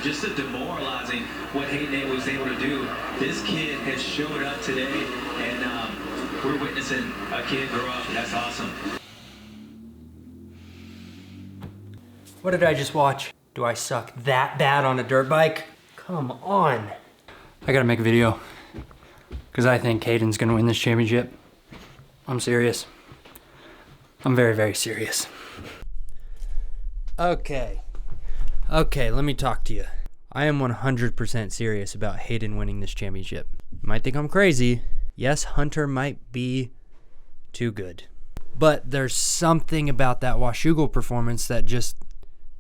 just to demoralizing what Hayden was able to do. This kid has showed up today, and we're witnessing a kid grow up. That's awesome. What did I just watch? Do I suck that bad on a dirt bike? Come on. I gotta make a video because I think Hayden's gonna win this championship. I'm serious. I'm very, very serious. Okay, let me talk to you. I am 100% serious about Hayden winning this championship. You might think I'm crazy. Yes, Hunter might be too good. But there's something about that Washougal performance that just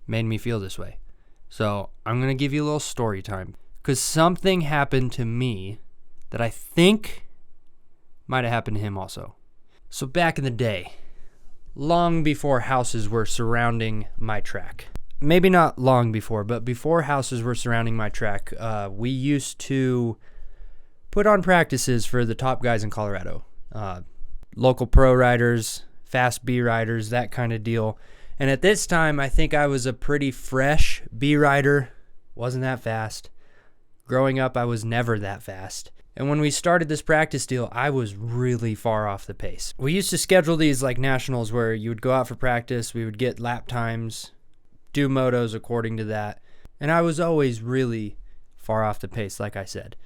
made me feel this way. So I'm going to give you a little story time. Because something happened to me that I think might have happened to him also. So back in the day, long before houses were surrounding my track. Maybe not long before, but before houses were surrounding my track, we used to put on practices for the top guys in Colorado. Local pro riders, fast B riders, that kind of deal. And at this time, I think I was a pretty fresh B rider. Wasn't that fast. Growing up, I was never that fast. And when we started this practice deal, I was really far off the pace. We used to schedule these like nationals where you would go out for practice, we would get lap times, do motos according to that. And I was always really far off the pace, like I said.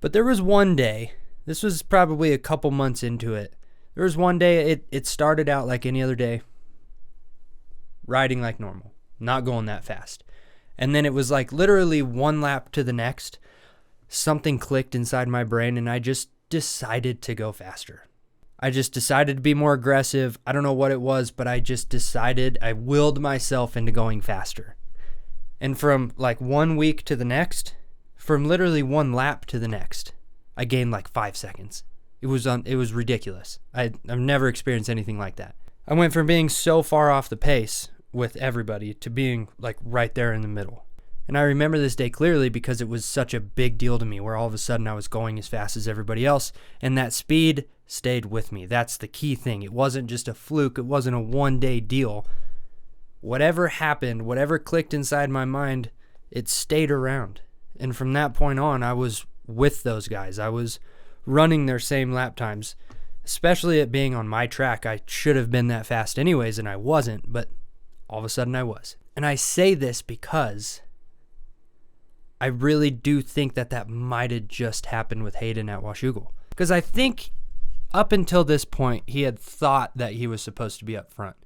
But there was one day, this was probably a couple months into it. There was one day, it started out like any other day, riding like normal, not going that fast. And then it was like literally one lap to the next, something clicked inside my brain and I just decided to go faster. I just decided to be more aggressive. I don't know what it was, but I just decided, I willed myself into going faster. And from like 1 week to the next, from literally one lap to the next, I gained like 5 seconds. It was ridiculous. I've never experienced anything like that. I went from being so far off the pace with everybody to being like right there in the middle. And I remember this day clearly because it was such a big deal to me where all of a sudden I was going as fast as everybody else and that speed stayed with me. That's the key thing. It wasn't just a fluke. It wasn't a one-day deal. Whatever happened, whatever clicked inside my mind, it stayed around. And from that point on, I was with those guys. I was running their same lap times, especially it being on my track. I should have been that fast anyways, and I wasn't, but all of a sudden I was. And I say this because I really do think that might have just happened with Hayden at Washougal. Because I think up until this point, he had thought that he was supposed to be up front.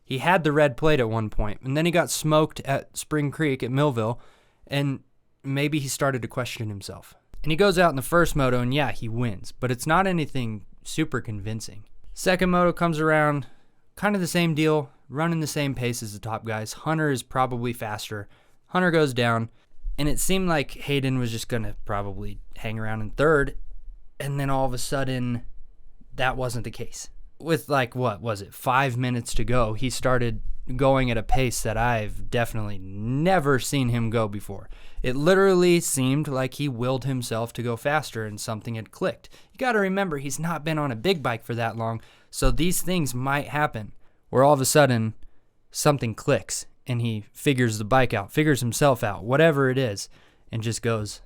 He had the red plate at one point, and then he got smoked at Spring Creek at Millville, and maybe he started to question himself. And he goes out in the first moto, and yeah, he wins, but it's not anything super convincing. Second moto comes around, kind of the same deal, running the same pace as the top guys. Hunter is probably faster. Hunter goes down, and it seemed like Hayden was just going to probably hang around in third, and then all of a sudden, that wasn't the case. With like, 5 minutes to go, he started going at a pace that I've definitely never seen him go before. It literally seemed like he willed himself to go faster and something had clicked. You got to remember, he's not been on a big bike for that long, so these things might happen where all of a sudden something clicks and he figures the bike out, figures himself out, whatever it is, and just goes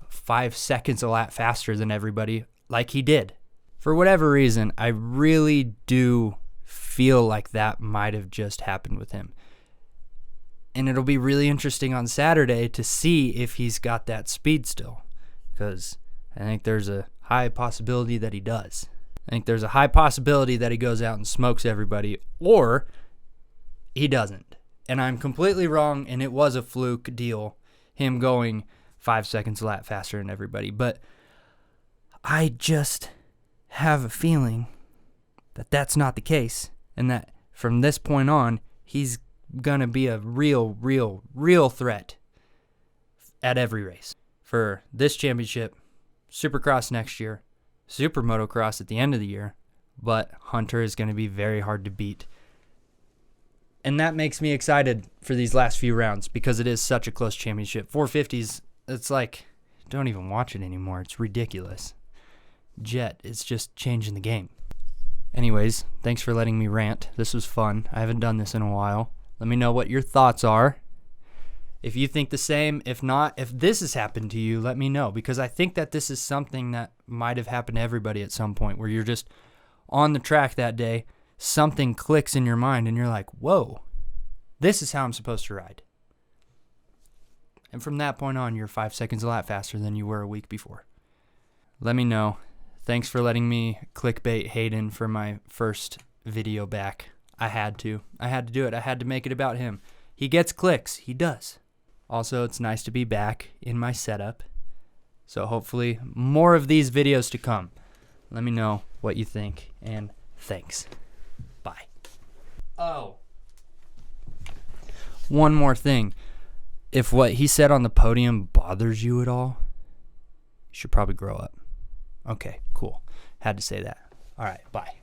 5 seconds a lap faster than everybody like he did. For whatever reason, I really do feel like that might have just happened with him. And it'll be really interesting on Saturday to see if he's got that speed still, because I think there's a high possibility that he does. I think there's a high possibility that he goes out and smokes everybody, or he doesn't. And I'm completely wrong, and it was a fluke deal, him going 5 seconds a lap faster than everybody. But I just have a feeling that that's not the case, and that from this point on, he's gonna be a real threat at every race. For this championship, Supercross next year, Super Motocross at the end of the year, but Hunter is gonna be very hard to beat. And that makes me excited for these last few rounds because it is such a close championship. 450s, it's like, don't even watch it anymore. It's ridiculous. Jet, it's just changing the game. Anyways, thanks for letting me rant. This was fun. I haven't done this in a while. Let me know what your thoughts are. If you think the same, if not, if this has happened to you, let me know, because I think that this is something that might have happened to everybody at some point, where you're just on the track that day, something clicks in your mind and you're like, whoa, this is how I'm supposed to ride. And from that point on, you're 5 seconds a lap faster than you were a week before. Let me know. Thanks for letting me clickbait Hayden for my first video back. I had to do it. I had to make it about him. He gets clicks. He does. Also, it's nice to be back in my setup. So hopefully more of these videos to come. Let me know what you think, and thanks. Bye. Oh. One more thing. If what he said on the podium bothers you at all, you should probably grow up. Okay, cool. Had to say that. All right, bye.